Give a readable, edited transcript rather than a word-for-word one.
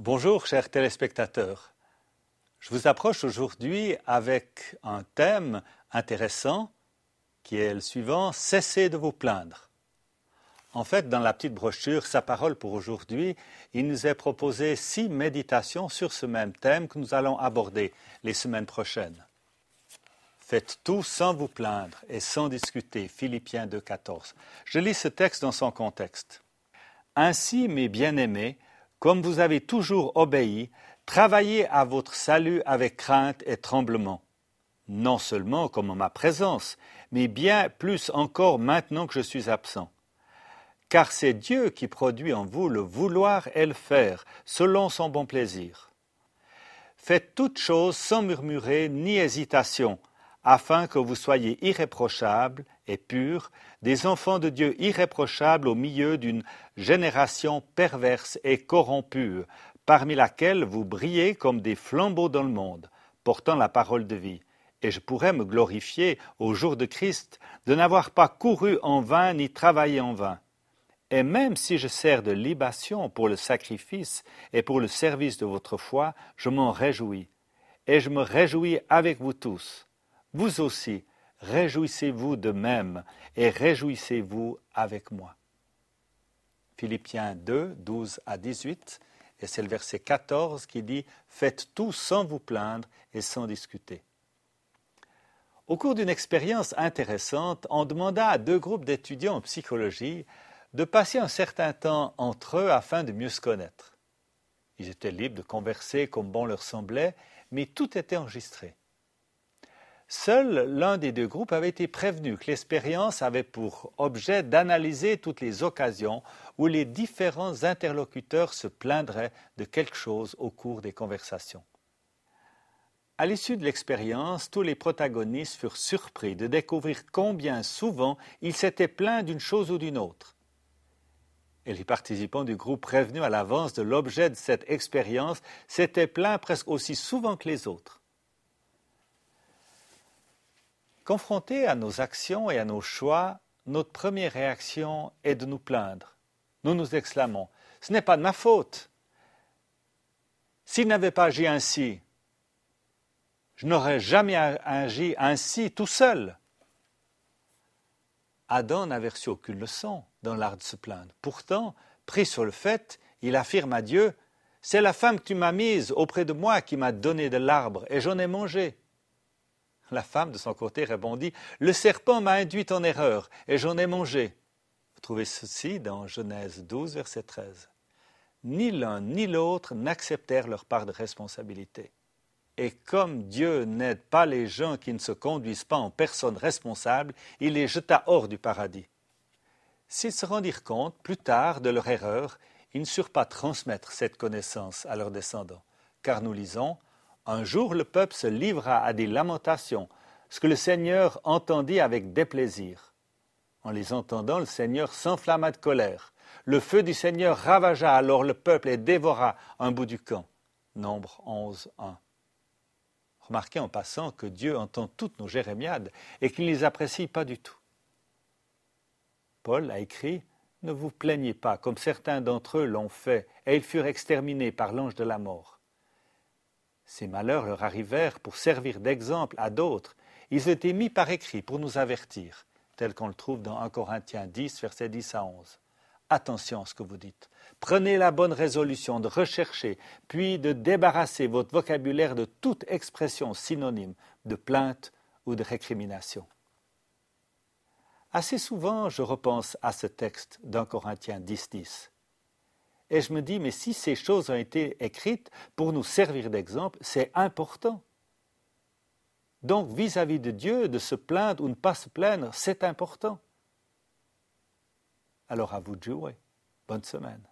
Bonjour chers téléspectateurs, je vous approche aujourd'hui avec un thème intéressant qui est le suivant, cessez de vous plaindre. En fait, dans la petite brochure Sa parole pour aujourd'hui, il nous est proposé 6 méditations sur ce même thème que nous allons aborder les semaines prochaines. Faites tout sans vous plaindre et sans discuter, Philippiens 2,14. Je lis ce texte dans son contexte. Ainsi, mes bien-aimés, comme vous avez toujours obéi, travaillez à votre salut avec crainte et tremblement. Non seulement comme en ma présence, mais bien plus encore maintenant que je suis absent. Car c'est Dieu qui produit en vous le vouloir et le faire, selon son bon plaisir. Faites toutes choses sans murmurer ni hésitation, afin que vous soyez irréprochables et purs, des enfants de Dieu irréprochables au milieu d'une génération perverse et corrompue, parmi laquelle vous brillez comme des flambeaux dans le monde, portant la parole de vie. Et je pourrais me glorifier au jour de Christ de n'avoir pas couru en vain ni travaillé en vain. Et même si je sers de libation pour le sacrifice et pour le service de votre foi, je m'en réjouis. Et je me réjouis avec vous tous. Vous aussi, réjouissez-vous de même et réjouissez-vous avec moi. Philippiens 2, 12 à 18, et c'est le verset 14 qui dit « Faites tout sans vous plaindre et sans discuter ». Au cours d'une expérience intéressante, on demanda à 2 groupes d'étudiants en psychologie de passer un certain temps entre eux afin de mieux se connaître. Ils étaient libres de converser comme bon leur semblait, mais tout était enregistré. Seul l'un des 2 groupes avait été prévenu que l'expérience avait pour objet d'analyser toutes les occasions où les différents interlocuteurs se plaindraient de quelque chose au cours des conversations. À l'issue de l'expérience, tous les protagonistes furent surpris de découvrir combien souvent ils s'étaient plaints d'une chose ou d'une autre. Et les participants du groupe prévenus à l'avance de l'objet de cette expérience s'étaient plaints presque aussi souvent que les autres. Confrontés à nos actions et à nos choix, notre première réaction est de nous plaindre. Nous nous exclamons « Ce n'est pas de ma faute. S'il n'avait pas agi ainsi, je n'aurais jamais agi ainsi tout seul. » Adam n'avait reçu aucune leçon dans l'art de se plaindre. Pourtant, pris sur le fait, il affirme à Dieu « C'est la femme que tu m'as mise auprès de moi qui m'a donné de l'arbre et j'en ai mangé. » La femme, de son côté, répondit « Le serpent m'a induit en erreur et j'en ai mangé. » Vous trouvez ceci dans Genèse 12, verset 13. Ni l'un ni l'autre n'acceptèrent leur part de responsabilité. Et comme Dieu n'aide pas les gens qui ne se conduisent pas en personnes responsables, il les jeta hors du paradis. S'ils se rendirent compte, plus tard, de leur erreur, ils ne surent pas transmettre cette connaissance à leurs descendants. Car nous lisons « Un jour, le peuple se livra à des lamentations, ce que le Seigneur entendit avec déplaisir. En les entendant, le Seigneur s'enflamma de colère. Le feu du Seigneur ravagea alors le peuple et dévora un bout du camp. » Nombre 11, 1. Remarquez en passant que Dieu entend toutes nos jérémiades et qu'il ne les apprécie pas du tout. Paul a écrit « Ne vous plaignez pas, comme certains d'entre eux l'ont fait, et ils furent exterminés par l'ange de la mort. » Ces malheurs leur arrivèrent pour servir d'exemple à d'autres. Ils étaient mis par écrit pour nous avertir, tel qu'on le trouve dans 1 Corinthiens 10, versets 10 à 11. Attention à ce que vous dites. Prenez la bonne résolution de rechercher, puis de débarrasser votre vocabulaire de toute expression synonyme de plainte ou de récrimination. Assez souvent, je repense à ce texte d'1 Corinthiens 10, 10. Et je me dis, mais si ces choses ont été écrites pour nous servir d'exemple, c'est important. Donc, vis-à-vis de Dieu, de se plaindre ou ne pas se plaindre, c'est important. Alors à vous de jouer. Bonne semaine.